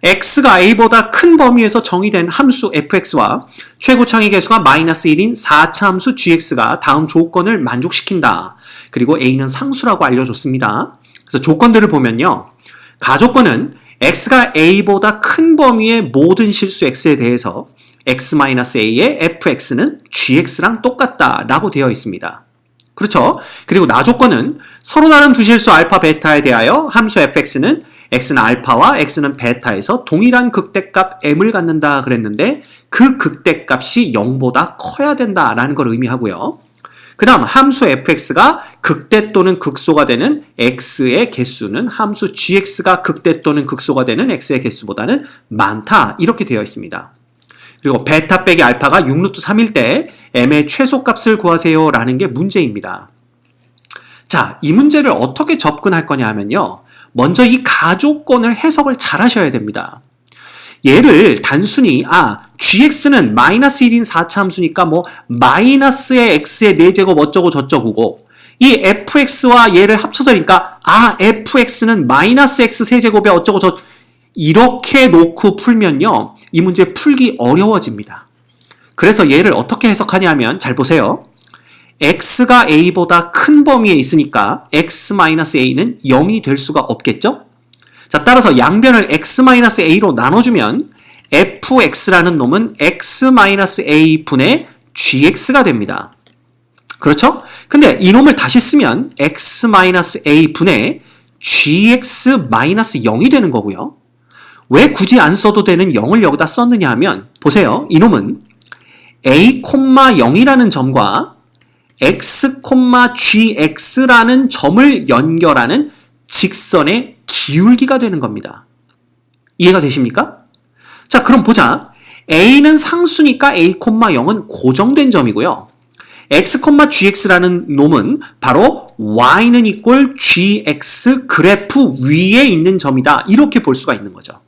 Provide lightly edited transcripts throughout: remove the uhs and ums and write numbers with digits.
x가 a보다 큰 범위에서 정의된 함수 fx와 최고 창의 계수가 마이너스 1인 4차 함수 gx가 다음 조건을 만족시킨다. 그리고 a는 상수라고 알려줬습니다. 그래서 조건들을 보면요. 가조건은 x가 a보다 큰 범위의 모든 실수 x에 대해서 x-a의 fx는 gx랑 똑같다 라고 되어 있습니다. 그렇죠? 그리고 나조건은 서로 다른 두 실수 알파, 베타에 대하여 함수 fx는 x는 알파와 x는 베타에서 동일한 극대값 m을 갖는다 그랬는데 그 극대값이 0보다 커야 된다라는 걸 의미하고요. 그 다음 함수 fx가 극대 또는 극소가 되는 x의 개수는 함수 gx가 극대 또는 극소가 되는 x의 개수보다는 많다 이렇게 되어 있습니다. 그리고 베타 빼기 알파가 6루트 3일 때 m의 최소값을 구하세요 라는 게 문제입니다. 자, 이 문제를 어떻게 접근할 거냐 하면요. 먼저 이 가조건을 해석을 잘 하셔야 됩니다. 얘를 단순히 gx는 마이너스 1인 4차 함수니까 마이너스의 x의 4제곱 어쩌고 저쩌고고 이 fx와 얘를 합쳐서니까 fx는 마이너스 x 세제곱에 어쩌고 저쩌고 이렇게 놓고 풀면요. 이 문제 풀기 어려워집니다. 그래서 얘를 어떻게 해석하냐면 잘 보세요. x가 a보다 큰 범위에 있으니까 x-a는 0이 될 수가 없겠죠? 자, 따라서 양변을 x-a로 나눠주면 fx라는 놈은 x-a 분의 gx가 됩니다. 그렇죠? 근데 이 놈을 다시 쓰면 x-a 분의 gx-0이 되는 거고요. 왜 굳이 안 써도 되는 0을 여기다 썼느냐 하면 보세요. 이놈은 a, 0이라는 점과 x, gx라는 점을 연결하는 직선의 기울기가 되는 겁니다. 이해가 되십니까? 자, 그럼 보자. a는 상수니까 a, 0은 고정된 점이고요. x, gx라는 놈은 바로 y는 이꼴 gx 그래프 위에 있는 점이다. 이렇게 볼 수가 있는 거죠.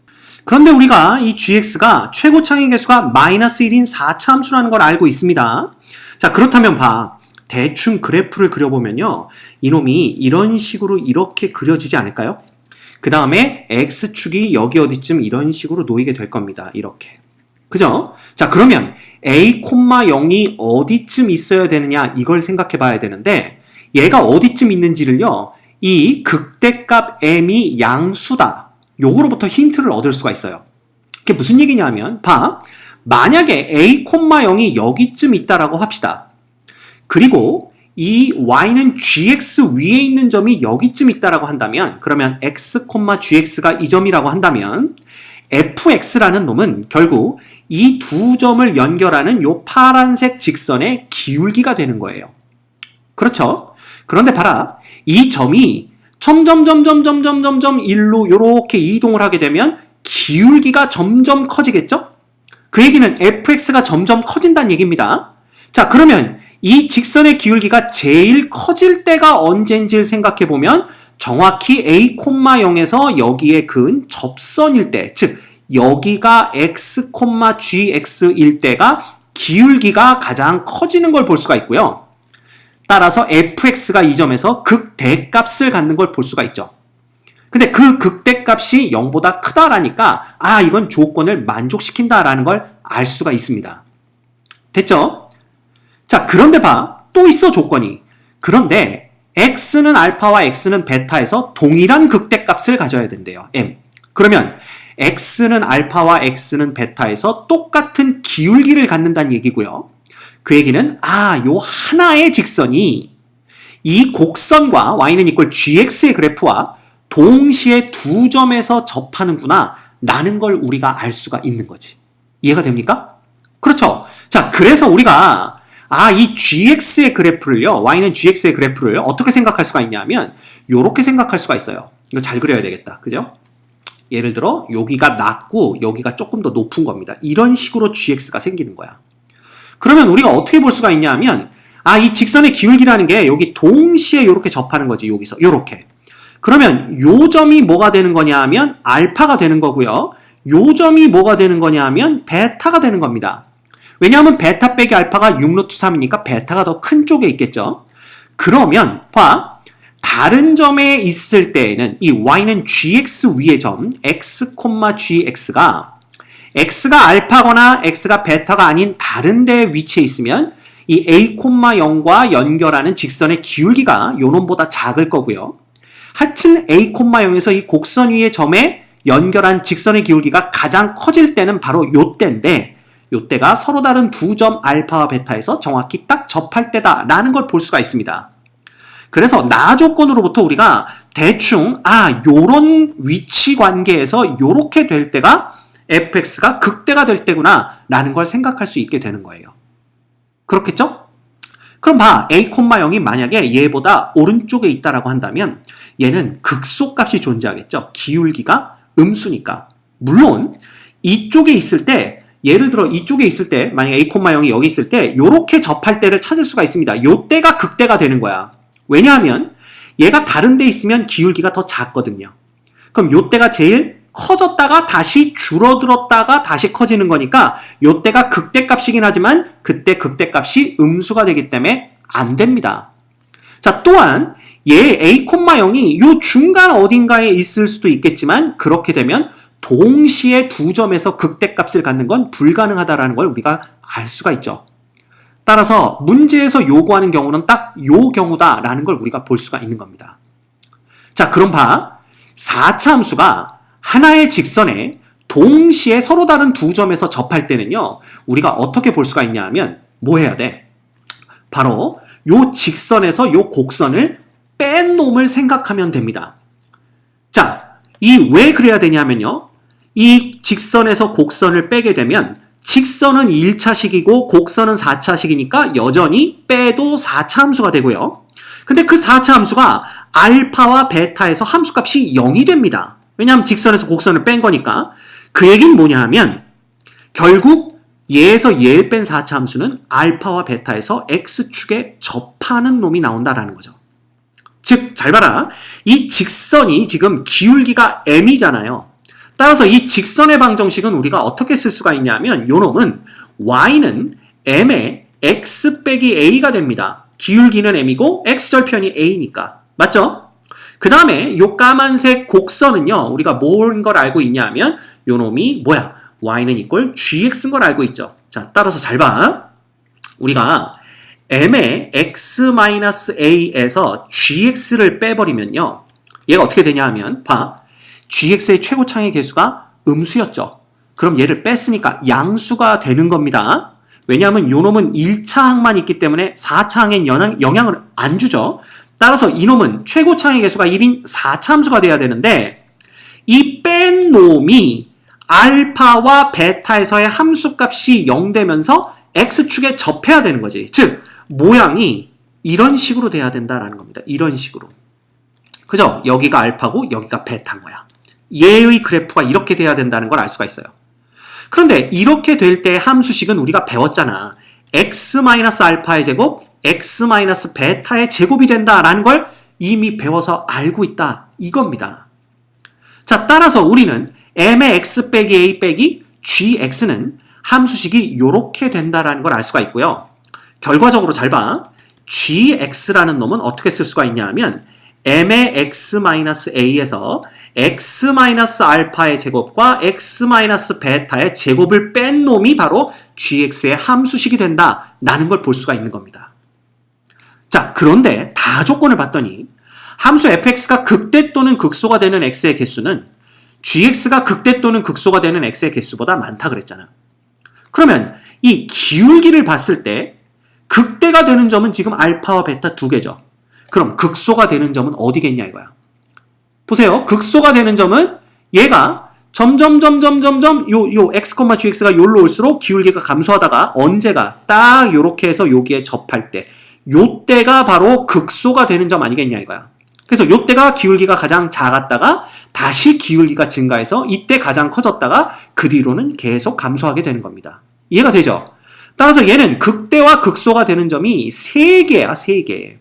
그런데 우리가 이 gx가 최고 창의 계수가 마이너스 1인 4차 함수라는 걸 알고 있습니다. 자, 그렇다면 대충 그래프를 그려보면요. 이놈이 이런 식으로 이렇게 그려지지 않을까요? 그 다음에 x축이 여기 어디쯤 이런 식으로 놓이게 될 겁니다. 이렇게. 그죠? 자, 그러면 a, 0이 어디쯤 있어야 되느냐 이걸 생각해 봐야 되는데 얘가 어디쯤 있는지를요. 이 극대값 m이 양수다. 요거로부터 힌트를 얻을 수가 있어요. 그게 무슨 얘기냐 하면 만약에 a, 0이 여기쯤 있다라고 합시다. 그리고 이 y는 gx 위에 있는 점이 여기쯤 있다라고 한다면 그러면 x, gx가 이 점이라고 한다면 fx라는 놈은 결국 이 두 점을 연결하는 요 파란색 직선의 기울기가 되는 거예요. 그렇죠? 그런데 봐라. 이 점이 점점 일로 요렇게 이동을 하게 되면 기울기가 점점 커지겠죠? 그 얘기는 fx가 점점 커진다는 얘기입니다. 자, 그러면 이 직선의 기울기가 제일 커질 때가 언제인지를 생각해보면 정확히 a, 0에서 여기에 그은 접선일 때, 즉 여기가 x, gx일 때가 기울기가 가장 커지는 걸 볼 수가 있고요. 따라서 fx가 이 점에서 극대값을 갖는 걸 볼 수가 있죠. 근데 그 극대값이 0보다 크다라니까 이건 조건을 만족시킨다라는 걸 알 수가 있습니다. 됐죠? 자, 그런데 또 있어 조건이. 그런데 x는 알파와 x는 베타에서 동일한 극대값을 가져야 된대요. m. 그러면 x는 알파와 x는 베타에서 똑같은 기울기를 갖는다는 얘기고요. 그 얘기는 요 하나의 직선이 이 곡선과 y는 이꼴 gx의 그래프와 동시에 두 점에서 접하는구나 라는 걸 우리가 알 수가 있는 거지. 이해가 됩니까? 그렇죠. 자, 그래서 우리가 이 gx의 그래프를요, y는 gx의 그래프를 어떻게 생각할 수가 있냐면 요렇게 생각할 수가 있어요. 이거 잘 그려야 되겠다. 그죠? 예를 들어 여기가 낮고 여기가 조금 더 높은 겁니다. 이런 식으로 gx가 생기는 거야. 그러면 우리가 어떻게 볼 수가 있냐 하면 이 직선의 기울기라는 게 여기 동시에 이렇게 접하는 거지. 여기서 요렇게. 그러면 요 점이 뭐가 되는 거냐 하면 알파가 되는 거고요. 요 점이 뭐가 되는 거냐 하면 베타가 되는 겁니다. 왜냐하면 베타 빼기 알파가 6루트 3이니까 베타가 더 큰 쪽에 있겠죠. 그러면 다른 점에 있을 때에는 이 y는 gx 위의 점 x, gx가 x가 알파거나 x가 베타가 아닌 다른 데 위치해 있으면 이 a, 0과 연결하는 직선의 기울기가 요 놈보다 작을 거고요. 하여튼 a, 0에서 이 곡선 위의 점에 연결한 직선의 기울기가 가장 커질 때는 바로 요때인데 요때가 서로 다른 두 점 알파와 베타에서 정확히 딱 접할 때다라는 걸 볼 수가 있습니다. 그래서 나 조건으로부터 우리가 대충 요런 위치 관계에서 요렇게 될 때가 fx가 극대가 될 때구나 라는 걸 생각할 수 있게 되는 거예요. 그렇겠죠? 그럼 봐, a, 0이 만약에 얘보다 오른쪽에 있다라고 한다면 얘는 극소값이 존재하겠죠. 기울기가 음수니까. 물론 이쪽에 있을 때 예를 들어 이쪽에 있을 때 만약에 a, 0이 여기 있을 때 요렇게 접할 때를 찾을 수가 있습니다. 요때가 극대가 되는 거야. 왜냐하면 얘가 다른 데 있으면 기울기가 더 작거든요. 그럼 요때가 제일 커졌다가 다시 줄어들었다가 다시 커지는 거니까 요때가 극대값이긴 하지만 그때 극대값이 음수가 되기 때문에 안 됩니다. 자, 또한 얘 a, 0이 요 중간 어딘가에 있을 수도 있겠지만 그렇게 되면 동시에 두 점에서 극대값을 갖는 건 불가능하다라는 걸 우리가 알 수가 있죠. 따라서 문제에서 요구하는 경우는 딱 요 경우다라는 걸 우리가 볼 수가 있는 겁니다. 자, 그럼 봐. 4차 함수가 하나의 직선에 동시에 서로 다른 두 점에서 접할 때는요. 우리가 어떻게 볼 수가 있냐 하면 뭐 해야 돼? 바로 요 직선에서 요 곡선을 뺀 놈을 생각하면 됩니다. 자, 왜 그래야 되냐면요. 이 직선에서 곡선을 빼게 되면 직선은 1차식이고 곡선은 4차식이니까 여전히 빼도 4차 함수가 되고요. 근데 그 4차 함수가 알파와 베타에서 함수값이 0이 됩니다. 왜냐하면 직선에서 곡선을 뺀 거니까. 그 얘기는 뭐냐 하면 결국 얘에서 얘를 뺀 4차 함수는 알파와 베타에서 x축에 접하는 놈이 나온다라는 거죠. 즉, 잘 봐라. 이 직선이 지금 기울기가 m이잖아요. 따라서 이 직선의 방정식은 우리가 어떻게 쓸 수가 있냐면 요 놈은 y는 m의 x 빼기 a가 됩니다. 기울기는 m이고 x절편이 a니까. 맞죠? 그 다음에 요 까만색 곡선은요. 우리가 뭔 걸 알고 있냐 하면 요 놈이 뭐야? y는 이꼴 gx인 걸 알고 있죠. 자, 따라서 잘 봐. 우리가 m의 x-a에서 gx를 빼버리면요. 얘가 어떻게 되냐 하면 봐. gx의 최고창의 개수가 음수였죠. 그럼 얘를 뺐으니까 양수가 되는 겁니다. 왜냐하면 요 놈은 1차항만 있기 때문에 4차항엔 영향을 안 주죠. 따라서 이놈은 최고창의 개수가 1인 4차 함수가 돼야 되는데 이 뺀 놈이 알파와 베타에서의 함수값이 0 되면서 x축에 접해야 되는 거지. 즉 모양이 이런 식으로 돼야 된다라는 겁니다. 이런 식으로. 그죠? 여기가 알파고 여기가 베타인 거야. 얘의 그래프가 이렇게 돼야 된다는 걸 알 수가 있어요. 그런데 이렇게 될 때 함수식은 우리가 배웠잖아. x-알파의 제곱, x-베타의 제곱이 된다라는 걸 이미 배워서 알고 있다. 이겁니다. 자, 따라서 우리는 m의 x 빼기 a 빼기 gx는 함수식이 이렇게 된다라는 걸 알 수가 있고요. 결과적으로 잘 봐. gx라는 놈은 어떻게 쓸 수가 있냐 하면 m의 x-a에서 x-알파의 제곱과 x-베타의 제곱을 뺀 놈이 바로 gx의 함수식이 된다라는 걸 볼 수가 있는 겁니다. 자, 그런데 다 조건을 봤더니 함수 fx가 극대 또는 극소가 되는 x의 개수는 gx가 극대 또는 극소가 되는 x의 개수보다 많다 그랬잖아. 그러면 이 기울기를 봤을 때 극대가 되는 점은 지금 알파와 베타 두 개죠. 그럼 극소가 되는 점은 어디겠냐 이거야. 보세요. 극소가 되는 점은 얘가 점점 요 x, gx가 요로 올수록 기울기가 감소하다가 언제가 딱 요렇게 해서 여기에 접할 때 요때가 바로 극소가 되는 점 아니겠냐 이거야. 그래서 요때가 기울기가 가장 작았다가 다시 기울기가 증가해서 이때 가장 커졌다가 그 뒤로는 계속 감소하게 되는 겁니다. 이해가 되죠? 따라서 얘는 극대와 극소가 되는 점이 3개야, 3개.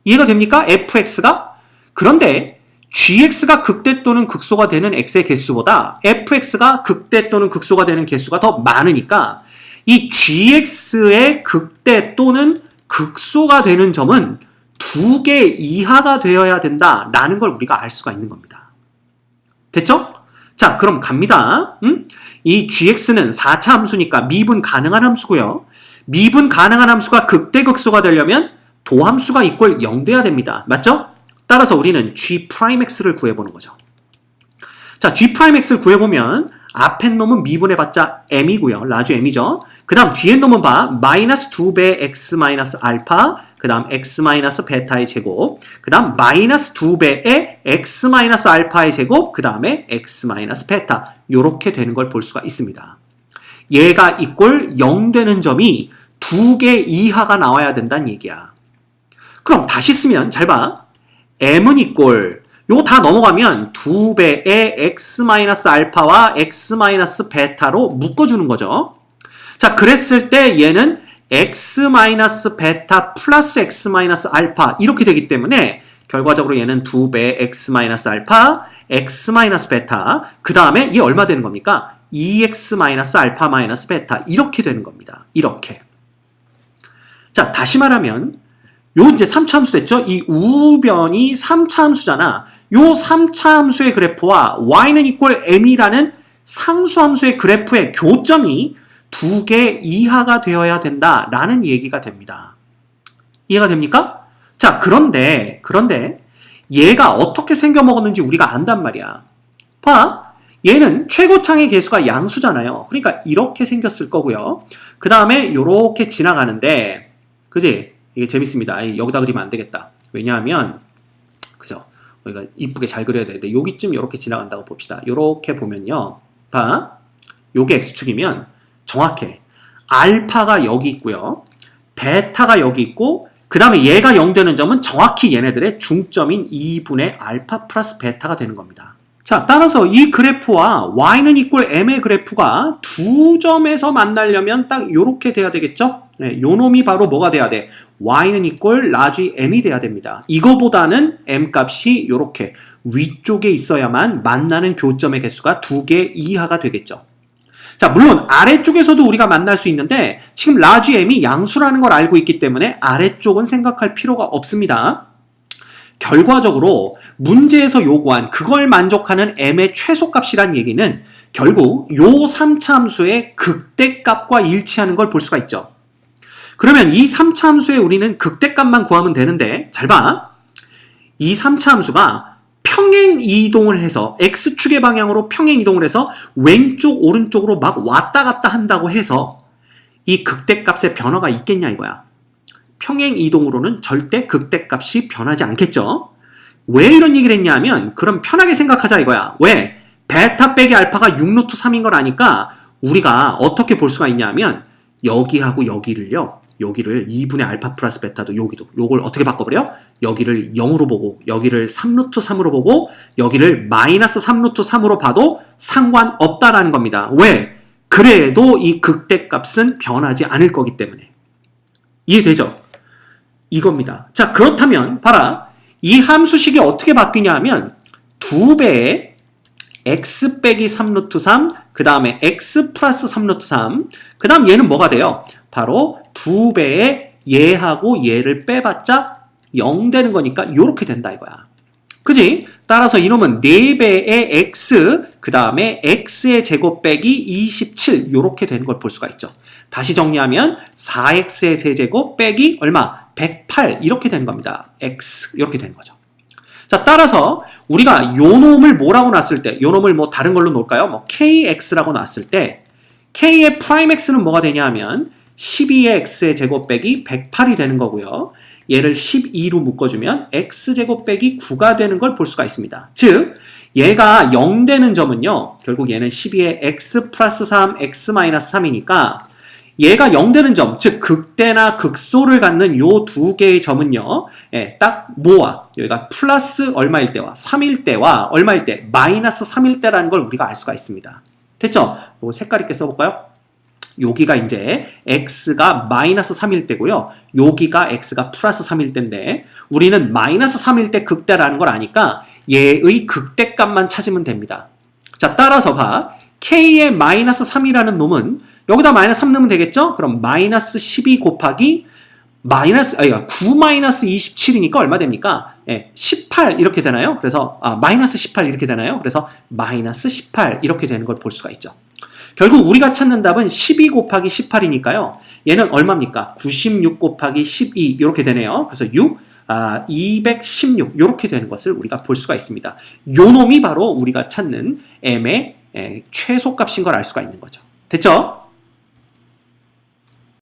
이해가 됩니까? fx가? 그런데 gx가 극대 또는 극소가 되는 x의 개수보다 fx가 극대 또는 극소가 되는 개수가 더 많으니까 이 gx의 극대 또는 극소가 되는 점은 두 개 이하가 되어야 된다라는 걸 우리가 알 수가 있는 겁니다. 됐죠? 자, 그럼 갑니다. 이 gx는 4차 함수니까 미분 가능한 함수고요. 미분 가능한 함수가 극대극소가 되려면 도함수가 이꼴 0 돼야 됩니다. 맞죠? 따라서 우리는 g'x를 구해보는 거죠. 자, g'x를 구해보면 앞에 놈은 미분해봤자 m이고요. 라주 m이죠. 그 다음 뒤에 놈은 봐. 마이너스 2배 x 마이너스 알파, 그 다음 x 마이너스 베타의 제곱, 그 다음 마이너스 2배의 x 마이너스 알파의 제곱, 그 다음에 x 마이너스 베타. 요렇게 되는 걸 볼 수가 있습니다. 얘가 이꼴 0 되는 점이 두 개 이하가 나와야 된다는 얘기야. 그럼 다시 쓰면 잘 봐. m은 이꼴 요거 다 넘어가면 2배의 x 마이너스 알파와 x 마이너스 베타로 묶어주는 거죠. 자, 그랬을 때 얘는 x 마이너스 베타 플러스 x 마이너스 알파 이렇게 되기 때문에 결과적으로 얘는 2배의 x 마이너스 알파, x 마이너스 베타, 그 다음에 얘 얼마 되는 겁니까? 2x 마이너스 알파 마이너스 베타 이렇게 되는 겁니다. 이렇게. 자, 다시 말하면 요 이제 3차 함수 됐죠? 이 우변이 3차 함수잖아. 요 3차 함수의 그래프와 y는 이꼴 m이라는 상수 함수의 그래프의 교점이 두 개 이하가 되어야 된다라는 얘기가 됩니다. 이해가 됩니까? 자, 그런데 얘가 어떻게 생겨먹었는지 우리가 안단 말이야. 봐. 얘는 최고창의 개수가 양수잖아요. 그러니까 이렇게 생겼을 거고요. 그 다음에 요렇게 지나가는데, 그지? 이게 재밌습니다. 여기다 그리면 안 되겠다. 왜냐하면, 그죠? 우리가 이쁘게 잘 그려야 되는데, 여기쯤 요렇게 지나간다고 봅시다. 요렇게 보면요. 봐. 요게 x축이면 정확해. 알파가 여기 있고요. 베타가 여기 있고, 그 다음에 얘가 0 되는 점은 정확히 얘네들의 중점인 2분의 알파 플러스 베타가 되는 겁니다. 자, 따라서 이 그래프와 y는 이꼴 m의 그래프가 두 점에서 만나려면 딱 요렇게 돼야 되겠죠? 네, 요 놈이 바로 뭐가 돼야 돼? y는 이꼴 라지 m이 돼야 됩니다. 이거보다는 m 값이 요렇게 위쪽에 있어야만 만나는 교점의 개수가 두 개 이하가 되겠죠. 자, 물론 아래쪽에서도 우리가 만날 수 있는데 지금 라지 m이 양수라는 걸 알고 있기 때문에 아래쪽은 생각할 필요가 없습니다. 결과적으로 문제에서 요구한 그걸 만족하는 m의 최소값이란 얘기는 결국 요 3차 함수의 극대값과 일치하는 걸 볼 수가 있죠. 그러면 이 3차 함수에 우리는 극대값만 구하면 되는데 잘 봐. 이 3차 함수가 평행 이동을 해서 x축의 방향으로 평행 이동을 해서 왼쪽 오른쪽으로 막 왔다 갔다 한다고 해서 이 극대값의 변화가 있겠냐 이거야. 평행 이동으로는 절대 극대값이 변하지 않겠죠. 왜 이런 얘기를 했냐 하면 그럼 편하게 생각하자 이거야. 왜? 베타 빼기 알파가 6루트 3인 걸 아니까 우리가 어떻게 볼 수가 있냐 하면 여기하고 여기를요. 여기를 2분의 알파 플러스 베타도 여기도 요걸 어떻게 바꿔버려? 여기를 0으로 보고 여기를 3루트 3으로 보고 여기를 마이너스 3루트 3으로 봐도 상관없다라는 겁니다. 왜? 그래도 이 극대값은 변하지 않을 거기 때문에. 이해되죠? 이겁니다. 자, 그렇다면 봐라. 이 함수식이 어떻게 바뀌냐 하면 2배의 x 빼기 3루트 3, 그 다음에 x 플러스 3루트 3, 그 다음 얘는 뭐가 돼요? 바로 2배의 얘하고 얘를 빼봤자 0 되는 거니까 이렇게 된다 이거야. 그지? 따라서 이놈은 4배의 x, 그 다음에 x의 제곱 빼기 27 이렇게 되는 걸 볼 수가 있죠. 다시 정리하면 4x의 세제곱 빼기 얼마? 108 이렇게 되는 겁니다. x 이렇게 되는 거죠. 자, 따라서 우리가 요 놈을 뭐라고 놨을 때, 요 놈을 뭐 다른 걸로 놓을까요? 뭐 kx라고 놨을 때 k의 프라임 x는 뭐가 되냐 하면 12의 x의 제곱 빼기 108이 되는 거고요. 얘를 12로 묶어주면 x제곱 빼기 9가 되는 걸 볼 수가 있습니다. 즉 얘가 0 되는 점은요. 결국 얘는 12의 x 플러스 3, x 마이너스 3이니까 얘가 0 되는 점, 즉 극대나 극소를 갖는 요 두 개의 점은요. 예, 딱 뭐와 여기가 플러스 얼마일 때와 3일 때와 얼마일 때 마이너스 3일 때라는 걸 우리가 알 수가 있습니다. 됐죠? 요거 색깔 있게 써볼까요? 여기가 이제 x가 마이너스 3일 때고요. 여기가 x가 플러스 3일 때인데 우리는 마이너스 3일 때 극대라는 걸 아니까 얘의 극대값만 찾으면 됩니다. 자, 따라서 봐. k의 마이너스 3이라는 놈은 여기다 마이너스 3 넣으면 되겠죠? 그럼 마이너스 12 곱하기 9 마이너스 27이니까 얼마 됩니까? 18 이렇게 되나요? 그래서 마이너스 18 이렇게 되나요? 그래서 마이너스 18 이렇게 되는 걸 볼 수가 있죠. 결국 우리가 찾는 답은 12 곱하기 18이니까요. 얘는 얼마입니까? 96 곱하기 12 이렇게 되네요. 그래서 6, 216 이렇게 되는 것을 우리가 볼 수가 있습니다. 요 놈이 바로 우리가 찾는 m의 최소값인 걸 알 수가 있는 거죠. 됐죠?